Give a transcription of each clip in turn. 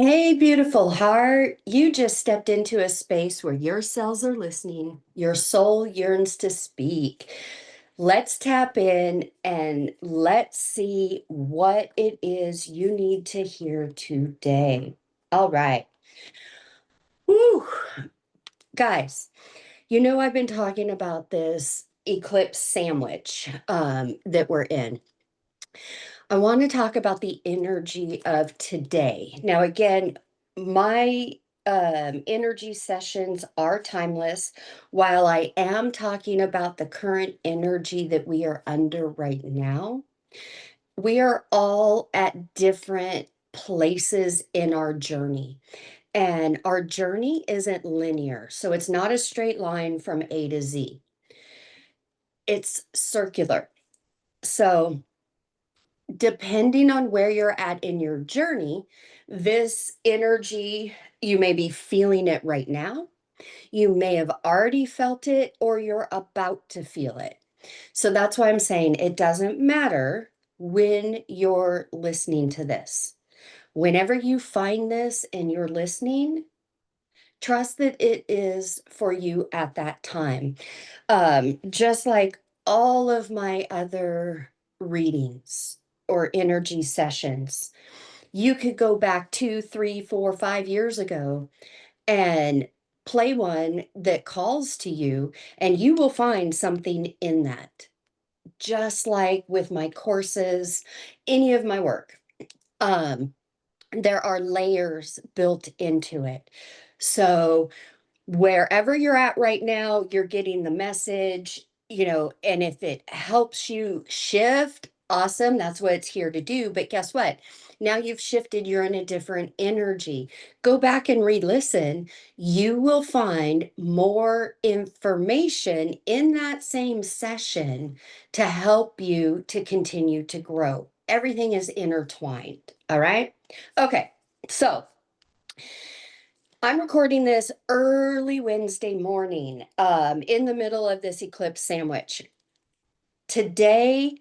Hey, beautiful heart. You just stepped into a space where your cells are listening, your soul yearns to speak. Let's tap in and let's see what it is you need to hear today. All right. Woo. Guys, I've been talking about this eclipse sandwich that we're in. I want to talk about the energy of today. Now, again, my energy sessions are timeless. While I am talking about the current energy that we are under right now, we are all at different places in our journey. And our journey isn't linear. So it's not a straight line from A to Z, it's circular. So depending on where you're at in your journey, this energy, you may be feeling it right now. You may have already felt it, or you're about to feel it. So that's why I'm saying it doesn't matter when you're listening to this. Whenever you find this and you're listening, trust that it is for you at that time. Just like all of my other readings or energy sessions, you could go back 2, 3, 4, 5 years ago and play one that calls to you, and you will find something in that. Just like with my courses, any of my work, there are layers built into it. So wherever you're at right now, you're getting the message, and if it helps you shift, awesome. That's what it's here to do. But guess what? Now you've shifted, you're in a different energy. Go back and re listen. You will find more information in that same session to help you to continue to grow. Everything is intertwined. All right. Okay. So, I'm recording this early Wednesday morning, in the middle of this eclipse sandwich. Today,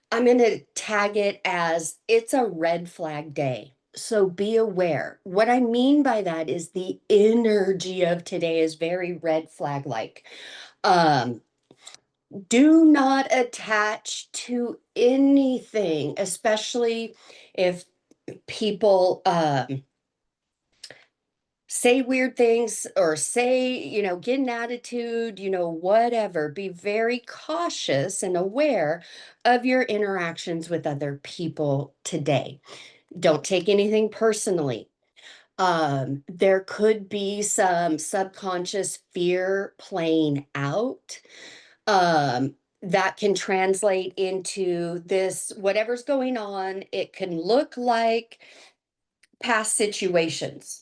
I'm going to tag it as it's a red flag day. So be aware. What I mean by that is the energy of today is very red flag like. Um, do not attach to anything, especially if people say weird things or say, get an attitude, whatever. Be very cautious and aware of your interactions with other people today. Don't take anything personally. There could be some subconscious fear playing out. That can translate into this, whatever's going on. It can look like past situations.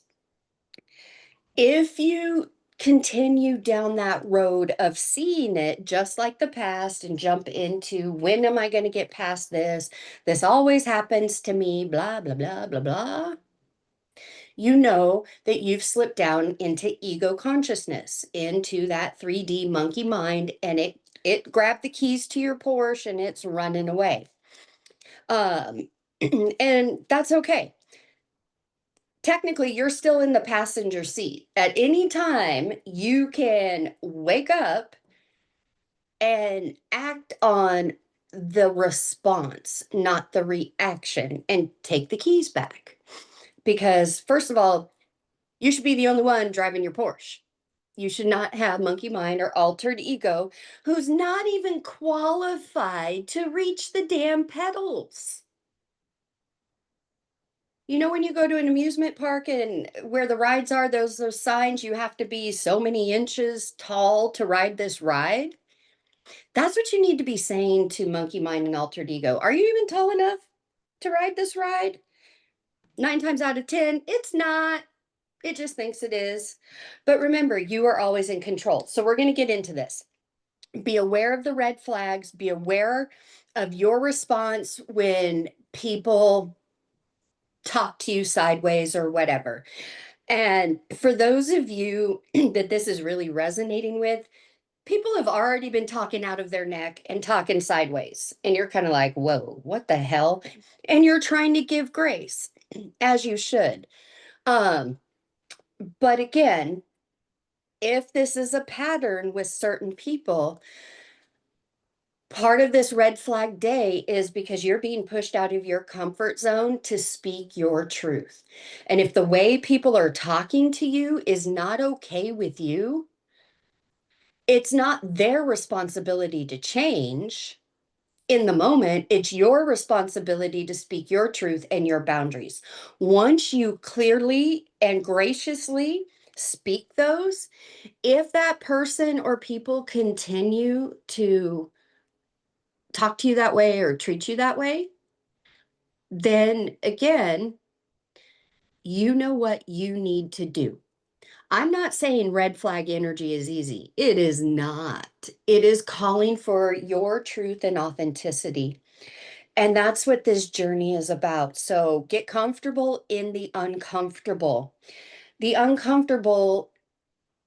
If you continue down that road of seeing it just like the past and jump into when am I going to get past this? This always happens to me, blah, blah, blah, blah, blah. You know that you've slipped down into ego consciousness, into that 3D monkey mind, and it grabbed the keys to your Porsche and it's running away. Um, and that's okay. Technically, you're still in the passenger seat. At any time, you can wake up and act on the response, not the reaction, and take the keys back. Because, first of all, you should be the only one driving your Porsche. You should not have monkey mind or altered ego who's not even qualified to reach the damn pedals. When you go to an amusement park and where the rides are, those signs, you have to be so many inches tall to ride this ride. That's what you need to be saying to monkey mind and altered ego. Are you even tall enough to ride this ride? 9 times out of 10, it's not. It just thinks it is. But remember, you are always in control. So we're going to get into this. Be aware of the red flags. Be aware of your response when people talk to you sideways or whatever. And for those of you that this is really resonating with, people have already been talking out of their neck and talking sideways. And you're kind of like, whoa, what the hell? And you're trying to give grace, as you should. Um, but again, if this is a pattern with certain people, part of this red flag day is because you're being pushed out of your comfort zone to speak your truth. And if the way people are talking to you is not okay with you, it's not their responsibility to change in the moment. It's your responsibility to speak your truth and your boundaries. Once you clearly and graciously speak those, if that person or people continue to talk to you that way or treat you that way, then again, you know what you need to do. I'm not saying red flag energy is easy. It is not. It is calling for your truth and authenticity. And that's what this journey is about. So get comfortable in the uncomfortable. The uncomfortable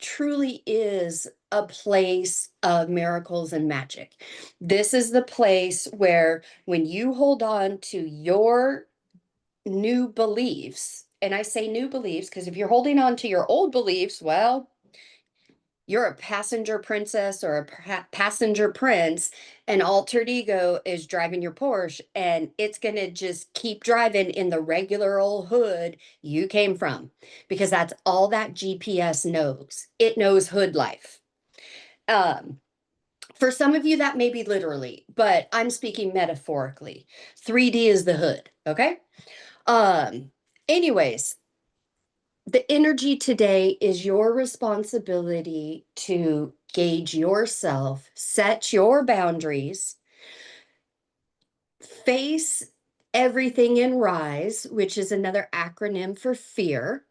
truly is a place of miracles and magic. This is the place where when you hold on to your new beliefs, and I say new beliefs because if you're holding on to your old beliefs, well, you're a passenger princess or a passenger prince, and altered ego is driving your Porsche, and it's going to just keep driving in the regular old hood you came from because that's all that GPS knows. It knows hood life. Um, for some of you, that may be literally, but I'm speaking metaphorically. 3D is the hood. Okay. Um, anyways, the energy today is your responsibility to gauge yourself, set your boundaries, face everything and rise, which is another acronym for fear.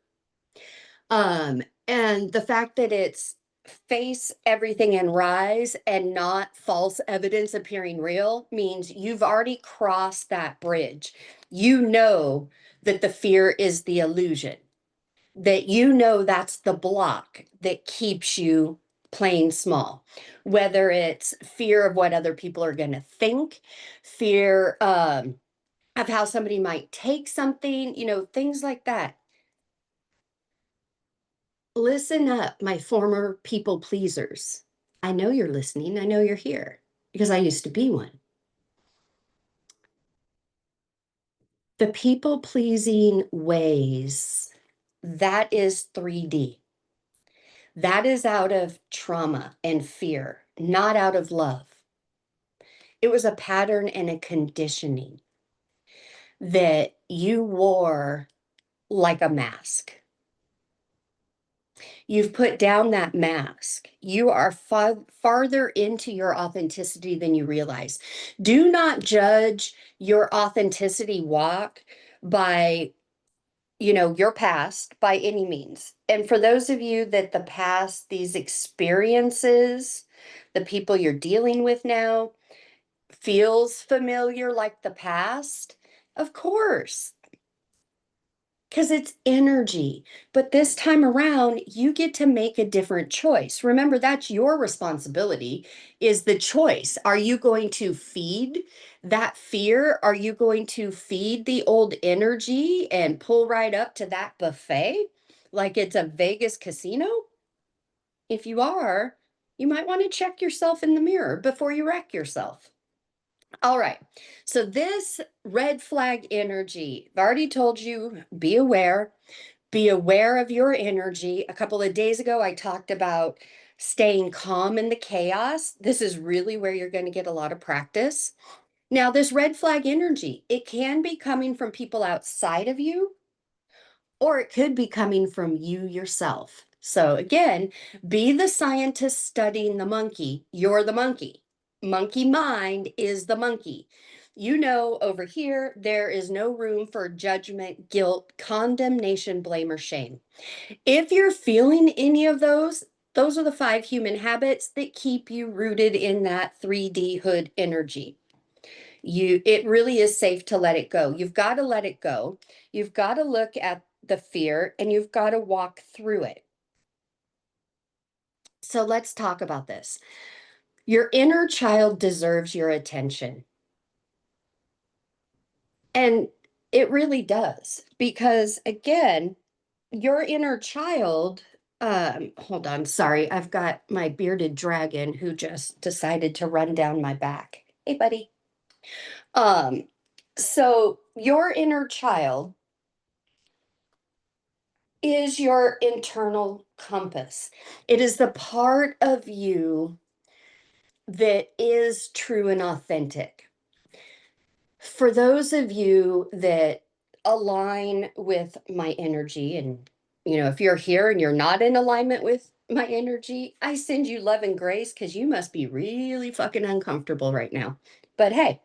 And the fact that it's face everything and rise and not false evidence appearing real means you've already crossed that bridge. You know that the fear is the illusion, that you know that's the block that keeps you playing small, whether it's fear of what other people are going to think, fear of how somebody might take something, things like that. Listen up, my former people pleasers. I know you're listening. I know you're here because I used to be one. The people pleasing ways, that is 3D. That is out of trauma and fear, not out of love. It was a pattern and a conditioning that you wore like a mask. You've put down that mask. You are farther into your authenticity than you realize. Do not judge your authenticity walk by your past by any means. And for those of you that the past, these experiences, the people you're dealing with now feels familiar like the past, of course, because it's energy. But this time around, you get to make a different choice. Remember, that's your responsibility, is the choice. Are you going to feed that fear? Are you going to feed the old energy and pull right up to that buffet like it's a Vegas casino? If you are, you might want to check yourself in the mirror before you wreck yourself. All right. So this red flag energy, I've already told you, be aware. Be aware of your energy. A couple of days ago, I talked about staying calm in the chaos. This is really where you're going to get a lot of practice. Now, this red flag energy, it can be coming from people outside of you, or it could be coming from you yourself. So, again, be the scientist studying the monkey. You're the monkey. Monkey mind is the monkey. Over here, there is no room for judgment, guilt, condemnation, blame, or shame. If you're feeling any of those are the 5 human habits that keep you rooted in that 3D hood energy. It really is safe to let it go. You've got to let it go. You've got to look at the fear and you've got to walk through it. So let's talk about this. Your inner child deserves your attention. And it really does, because again, your inner child, hold on, sorry, I've got my bearded dragon who just decided to run down my back. Hey, buddy. Um, so your inner child is your internal compass. It is the part of you that is true and authentic. For those of you that align with my energy, and if you're here and you're not in alignment with my energy, I send you love and grace because you must be really fucking uncomfortable right now. But hey,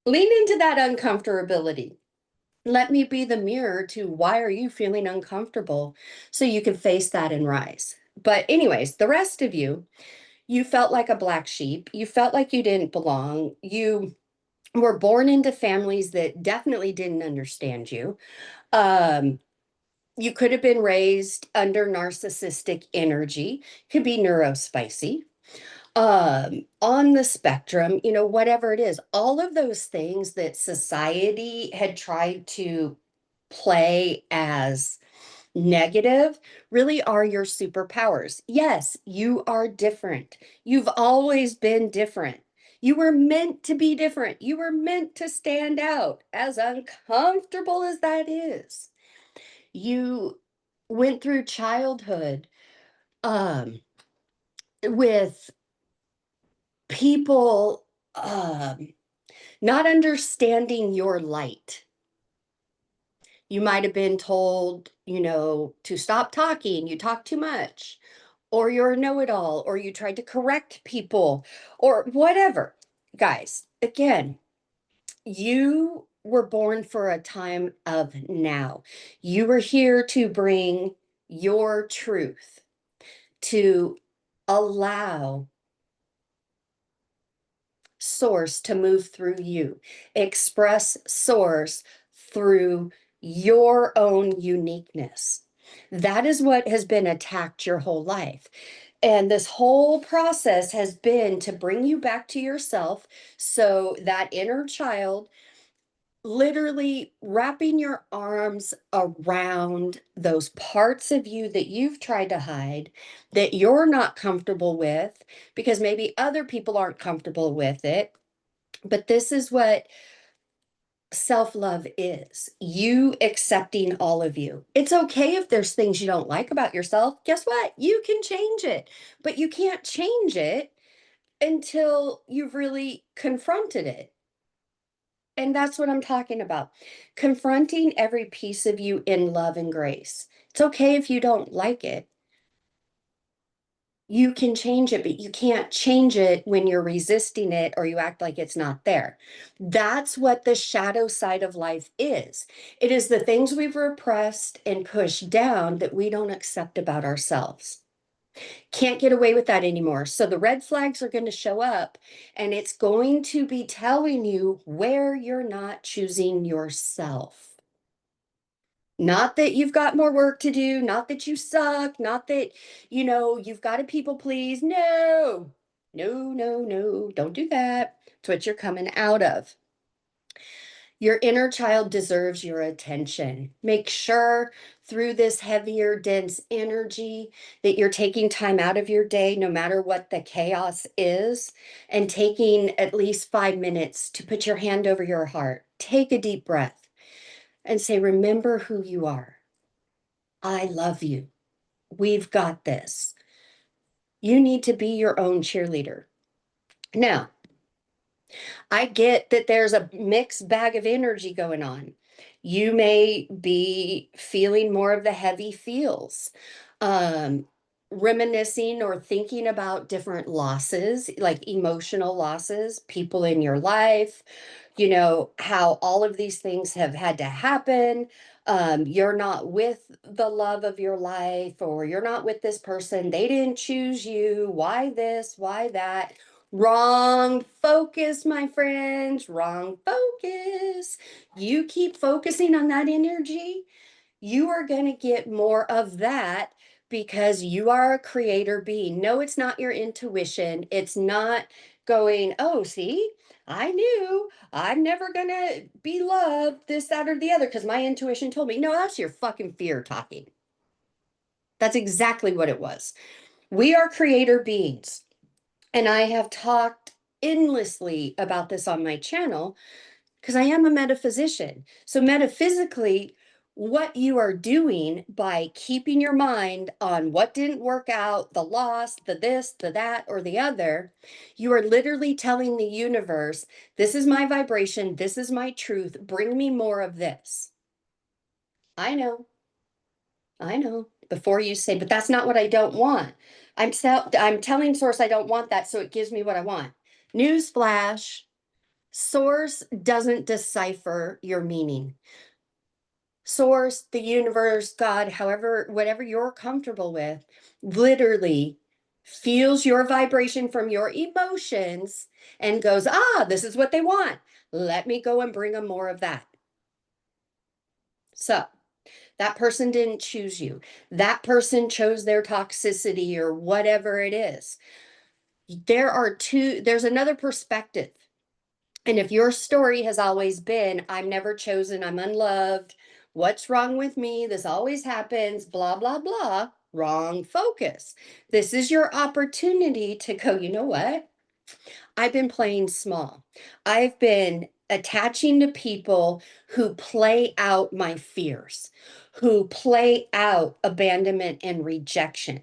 lean into that uncomfortability. Let me be the mirror to why are you feeling uncomfortable so you can face that and rise. But, anyways, the rest of you, you felt like a black sheep. You felt like you didn't belong. You were born into families that definitely didn't understand you. Um, you could have been raised under narcissistic energy, could be neurospicy, on the spectrum, whatever it is, all of those things that society had tried to play as negative really are your superpowers. Yes, you are different. You've always been different. You were meant to be different. You were meant to stand out, as uncomfortable as that is. You went through childhood um, with people not understanding your light. You might have been told, to stop talking, you talk too much, or you're a know it all, or you tried to correct people, or whatever. Guys, again, you were born for a time of now. You were here to bring your truth, to allow source to move through you, express source through your own uniqueness. That is what has been attacked your whole life. And this whole process has been to bring you back to yourself. So that inner child, literally wrapping your arms around those parts of you that you've tried to hide, that you're not comfortable with, because maybe other people aren't comfortable with it. But this is what self love is, you accepting all of you. It's okay if there's things you don't like about yourself. Guess what? You can change it, but you can't change it until you've really confronted it. And that's what I'm talking about. Confronting every piece of you in love and grace. It's okay if you don't like it. You can change it, but you can't change it when you're resisting it or you act like it's not there. That's what the shadow side of life is. It is the things we've repressed and pushed down that we don't accept about ourselves. Can't get away with that anymore. So the red flags are going to show up and it's going to be telling you where you're not choosing yourself. Not that you've got more work to do, not that you suck, not that, you've got to people please. No, no, no, no, don't do that. It's what you're coming out of. Your inner child deserves your attention. Make sure through this heavier, dense energy that you're taking time out of your day, no matter what the chaos is, and taking at least 5 minutes to put your hand over your heart. Take a deep breath and say, remember who you are. I love you. We've got this. You need to be your own cheerleader. Now, I get that there's a mixed bag of energy going on. You may be feeling more of the heavy feels, um, reminiscing or thinking about different losses, like emotional losses, people in your life, how all of these things have had to happen. You're not with the love of your life, or you're not with this person. They didn't choose you. Why this? Why that? Wrong focus, my friends. Wrong focus. You keep focusing on that energy, you are going to get more of that because you are a creator being. No, it's not your intuition. It's not going, oh, see, I knew I'm never gonna be loved, this, that, or the other, because my intuition told me, no, that's your fucking fear talking. That's exactly what it was. We are creator beings. And I have talked endlessly about this on my channel because I am a metaphysician. So, metaphysically, what you are doing by keeping your mind on what didn't work out, the loss, the this, the that, or the other, you are literally telling the universe, this is my vibration, this is my truth, bring me more of this. I know, I know. Before you say, but that's not what I don't want. I'm telling source I don't want that, so it gives me what I want. Newsflash, source doesn't decipher your meaning. Source, the universe, God, however, whatever you're comfortable with, literally feels your vibration from your emotions and goes, ah, this is what they want. Let me go and bring them more of that. So that person didn't choose you. That person chose their toxicity or whatever it is. There's another perspective. And if your story has always been, I'm never chosen, I'm unloved, what's wrong with me? This always happens, blah, blah, blah. Wrong focus. This is your opportunity to go, you know what? I've been playing small. I've been attaching to people who play out my fears, who play out abandonment and rejection.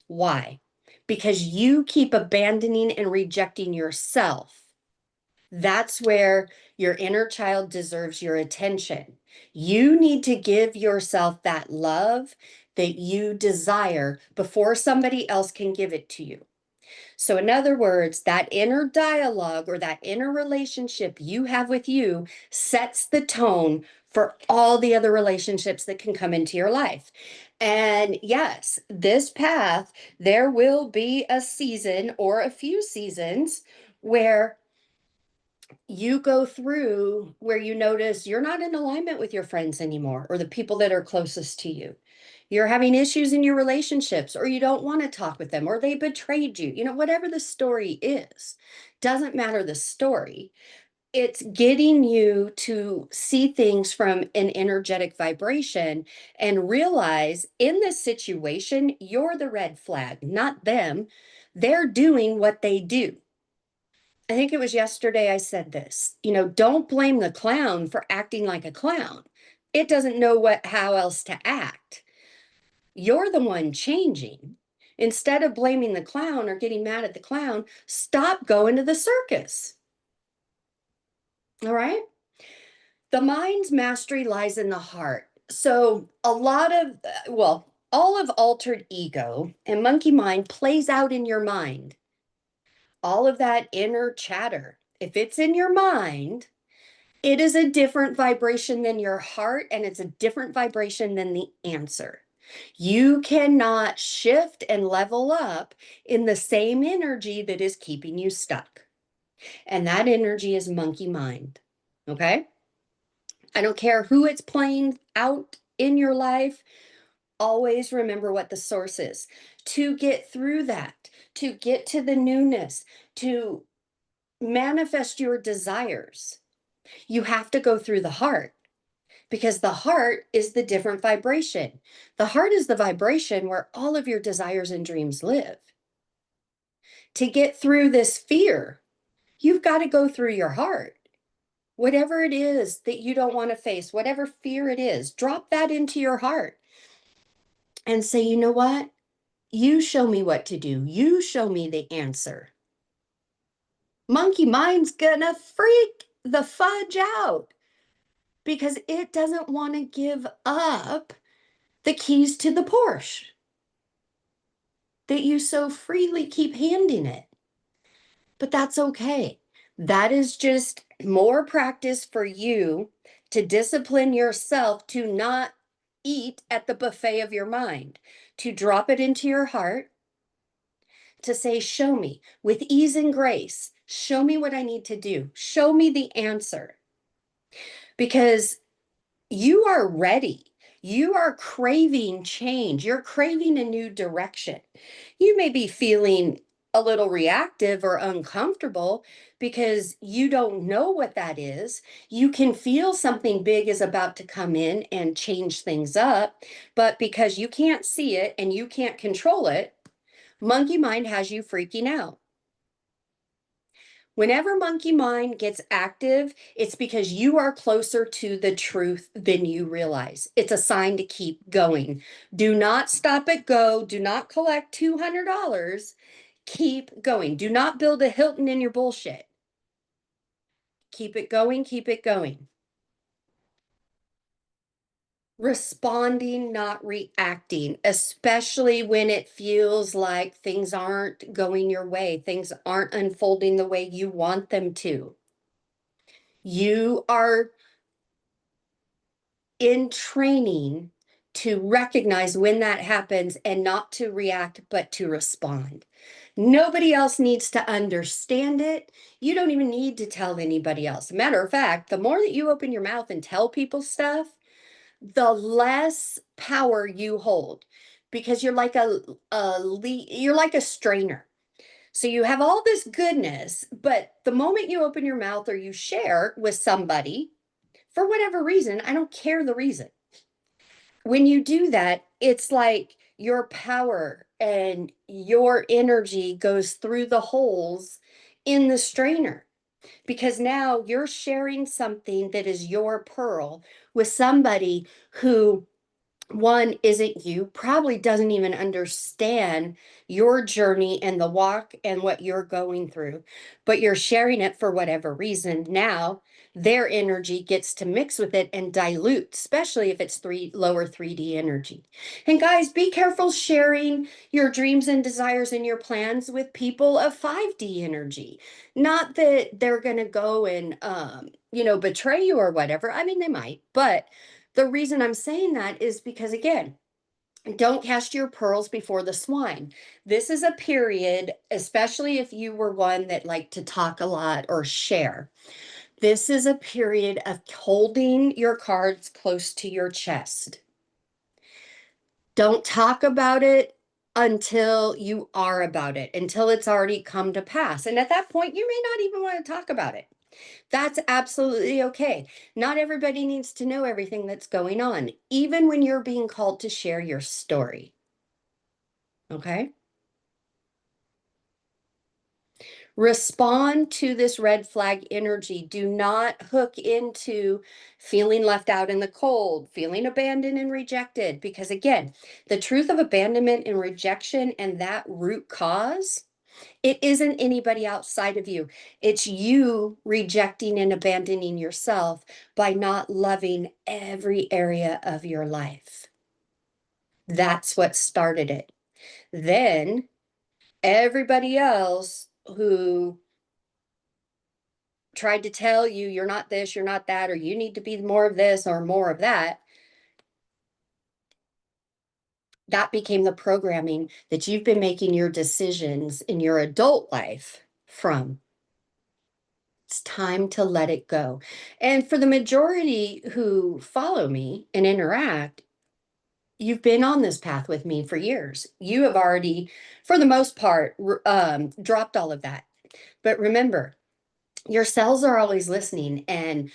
Why? Because you keep abandoning and rejecting yourself. That's where your inner child deserves your attention. You need to give yourself that love that you desire before somebody else can give it to you. So, in other words, that inner dialogue or that inner relationship you have with you sets the tone for all the other relationships that can come into your life. And yes, this path, there will be a season or a few seasons where you go through where you notice you're not in alignment with your friends anymore or the people that are closest to you. You're having issues in your relationships, or you don't want to talk with them, or they betrayed you. Whatever the story is, doesn't matter the story. It's getting you to see things from an energetic vibration and realize in this situation, you're the red flag, not them. They're doing what they do. I think it was yesterday I said this, don't blame the clown for acting like a clown. It doesn't know how else to act. You're the one changing. Instead of blaming the clown or getting mad at the clown, stop going to the circus. All right? The mind's mastery lies in the heart. So, a lot of, all of altered ego and monkey mind plays out in your mind. All of that inner chatter. If it's in your mind, it is a different vibration than your heart, and it's a different vibration than the answer. You cannot shift and level up in the same energy that is keeping you stuck. And that energy is monkey mind. Okay? I don't care who it's playing out in your life. Always remember what the source is. To get through that, to get to the newness, to manifest your desires, you have to go through the heart. Because the heart is the different vibration. The heart is the vibration where all of your desires and dreams live. To get through this fear, you've got to go through your heart. Whatever it is that you don't want to face, whatever fear it is, drop that into your heart and say, you know what? You show me what to do. You show me the answer. Monkey mind's gonna freak the fudge out because it doesn't want to give up the keys to the Porsche that you so freely keep handing it. But that's okay. That is just more practice for you to discipline yourself to not eat at the buffet of your mind, to drop it into your heart, to say, show me with ease and grace, show me what I need to do, show me the answer. Because you are ready. You are craving change. You're craving a new direction. You may be feeling a little reactive or uncomfortable because you don't know what that is. You can feel something big is about to come in and change things up, but because you can't see it and you can't control it, monkey mind has you freaking out. Whenever monkey mind gets active, it's because you are closer to the truth than you realize. It's a sign to keep going. Do not stop at go. Do not collect $200. Keep going. Do not build a Hilton in your bullshit. Keep it going. Keep it going. Responding, not reacting, especially when it feels like things aren't going your way, things aren't unfolding the way you want them to. You are in training to recognize when that happens and not to react, but to respond. Nobody else needs to understand it. You don't even need to tell anybody else. Matter of fact, the more that you open your mouth and tell people stuff, the less power you hold because you're like you're like a strainer. So you have all this goodness, but the moment you open your mouth or you share with somebody, for whatever reason, I don't care the reason, when you do that, it's like your power and your energy goes through the holes in the strainer because now you're sharing something that is your pearl with somebody who one isn't you, probably doesn't even understand your journey and the walk and what you're going through, but you're sharing it for whatever reason. Now their energy gets to mix with it and dilute, especially if it's lower 3D energy. And guys, be careful sharing your dreams and desires and your plans with people of 5D energy. Not that they're going to go and betray you or whatever. I mean, they might, but the reason I'm saying that is because, again, don't cast your pearls before the swine. This is a period, especially if you were one that liked to talk a lot or share. This is a period of holding your cards close to your chest. Don't talk about it until you are about it, until it's already come to pass. And at that point, you may not even want to talk about it. That's absolutely okay. Not everybody needs to know everything that's going on, even when you're being called to share your story. Okay? Respond to this red flag energy. Do not hook into feeling left out in the cold, feeling abandoned and rejected. Because again, the truth of abandonment and rejection and that root cause, it isn't anybody outside of you. It's you rejecting and abandoning yourself by not loving every area of your life. That's what started it. Then everybody else who tried to tell you you're not this, you're not that, or you need to be more of this or more of that, that became the programming that you've been making your decisions in your adult life from. It's time to let it go. And for the majority who follow me and interact, you've been on this path with me for years. You have already, for the most part, dropped all of that. But remember, your cells are always listening, and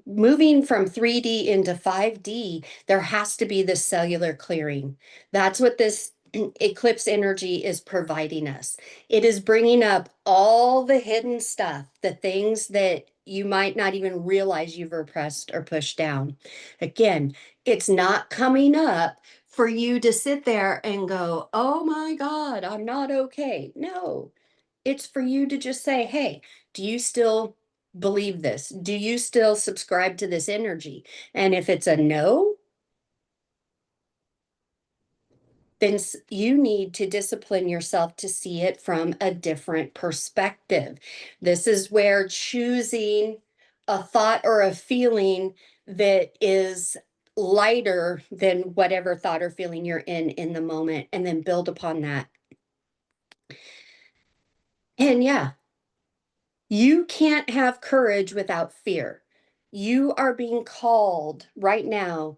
moving from 3D into 5D, there has to be this cellular clearing. That's what this eclipse energy is providing us. It is bringing up all the hidden stuff, the things that you might not even realize you've repressed or pushed down. Again, it's not coming up for you to sit there and go, oh my God, I'm not okay. No, it's for you to just say, hey, do you still believe this? Do you still subscribe to this energy? And if it's a no, then you need to discipline yourself to see it from a different perspective. This is where choosing a thought or a feeling that is lighter than whatever thought or feeling you're in the moment, and then build upon that. And yeah, you can't have courage without fear. You are being called right now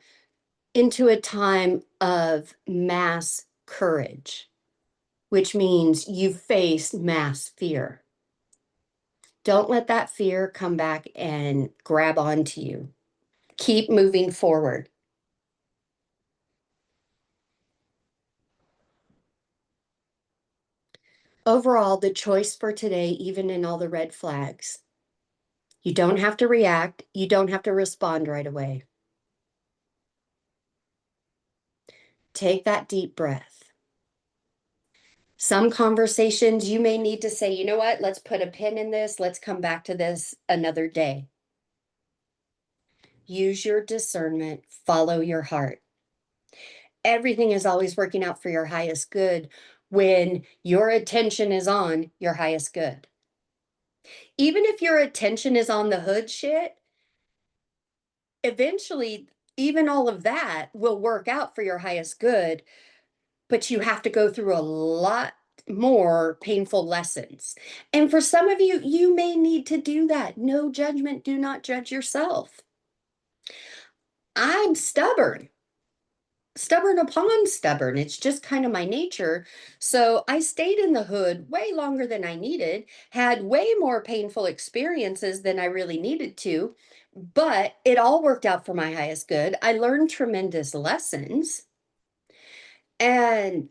into a time of mass courage. which means you faced mass fear. Don't let that fear come back and grab onto you. Keep moving forward. Overall, the choice for today, even in all the red flags, you don't have to react, you don't have to respond right away. Take that deep breath. Some conversations you may need to say, you know what, let's put a pin in this, let's come back to this another day. Use your discernment, follow your heart. Everything is always working out for your highest good when your attention is on your highest good. Even if your attention is on the hood shit, eventually, even all of that will work out for your highest good, but you have to go through a lot more painful lessons. And for some of you, you may need to do that. No judgment. Do not judge yourself. I'm stubborn. Stubborn upon stubborn. It's just kind of my nature. So I stayed in the hood way longer than I needed, had way more painful experiences than I really needed to, but it all worked out for my highest good. I learned tremendous lessons. And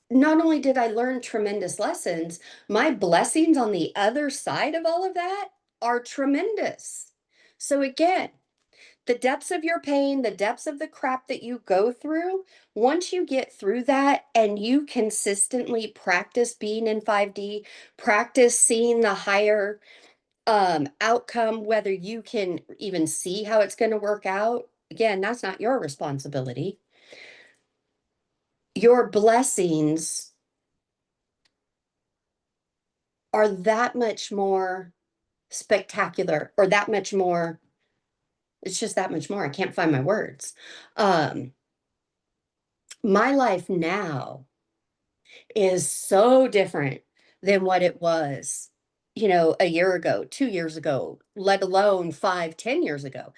not only did I learn tremendous lessons, my blessings on the other side of all of that are tremendous. So again, the depths of your pain, the depths of the crap that you go through, once you get through that and you consistently practice being in 5D, practice seeing the higher outcome, whether you can even see how it's going to work out, again, that's not your responsibility. Your blessings are that much more spectacular, or that much more, it's just that much more. I can't find my words. Um, my life now is so different than what it was, a year ago, 2 years ago, let alone 5, 10 years ago.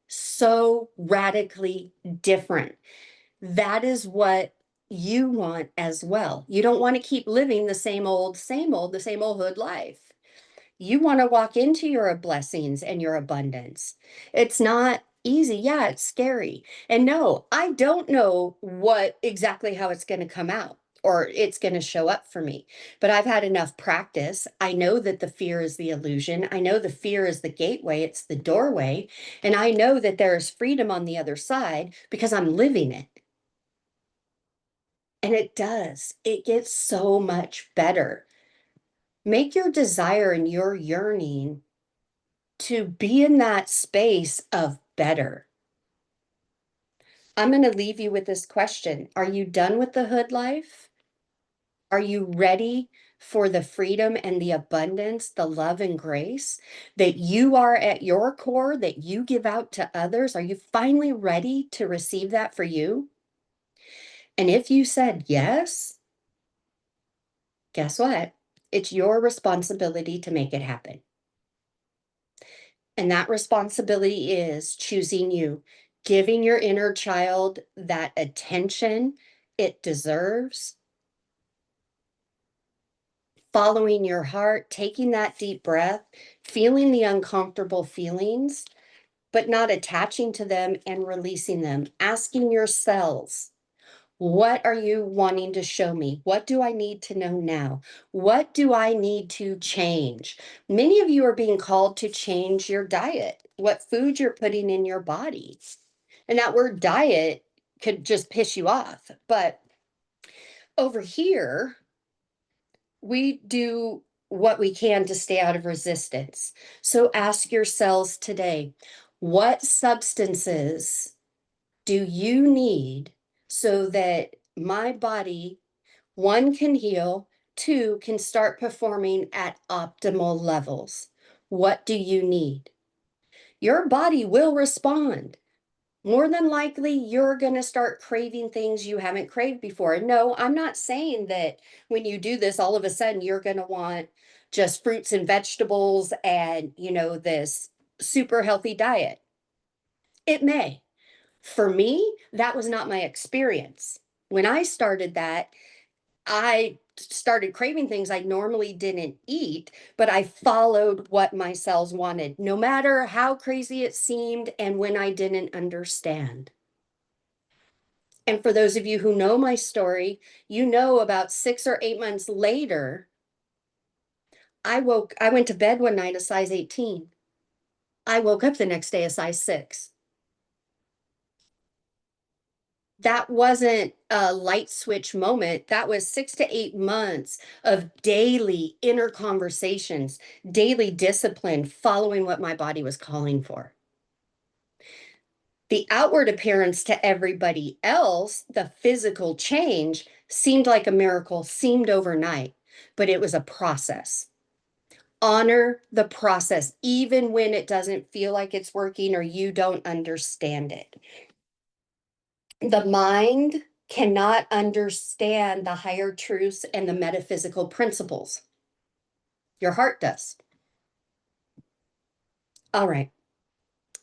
So radically different. That is what you want as well. You don't want to keep living the same old, the same old hood life. You want to walk into your blessings and your abundance. It's not easy. Yeah, it's scary. And no, I don't know what exactly how it's going to come out or it's going to show up for me. But I've had enough practice. I know that the fear is the illusion. I know the fear is the gateway, it's the doorway. And I know that there is freedom on the other side because I'm living it. And it does. It gets so much better. Make your desire and your yearning to be in that space of better. I'm going to leave you with this question. Are you done with the hood life? Are you ready for the freedom and the abundance, the love and grace that you are at your core, that you give out to others? Are you finally ready to receive that for you? And if you said yes, guess what? It's your responsibility to make it happen. And that responsibility is choosing you, giving your inner child that attention it deserves, following your heart, taking that deep breath, feeling the uncomfortable feelings, but not attaching to them and releasing them, asking your cells, what are you wanting to show me? What do I need to know now? What do I need to change? Many of you are being called to change your diet, what food you're putting in your body. And that word diet could just piss you off. But over here, we do what we can to stay out of resistance. So ask yourselves today, what substances do you need so that my body, one, can heal, two, can start performing at optimal levels? What do you need? Your body will respond. More than likely, you're going to start craving things you haven't craved before. And no, I'm not saying that when you do this, all of a sudden you're going to want just fruits and vegetables and, this super healthy diet. It may. For me, that was not my experience. When I started that, I started craving things I normally didn't eat, but I followed what my cells wanted, no matter how crazy it seemed and when I didn't understand. And for those of you who know my story, you know about 6 or 8 months later, I went to bed one night a size 18. I woke up the next day a size 6. That wasn't a light switch moment. That was 6 to 8 months of daily inner conversations, daily discipline, following what my body was calling for. The outward appearance to everybody else, the physical change, seemed like a miracle, seemed overnight, but it was a process. Honor the process, even when it doesn't feel like it's working or you don't understand it. The mind cannot understand the higher truths and the metaphysical principles. Your heart does. All right.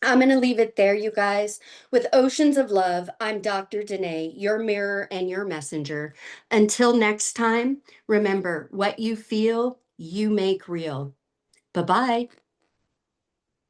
I'm going to leave it there, you guys. With Oceans of Love, I'm Dr. Danae, your mirror and your messenger. Until next time, remember what you feel, you make real. Bye bye.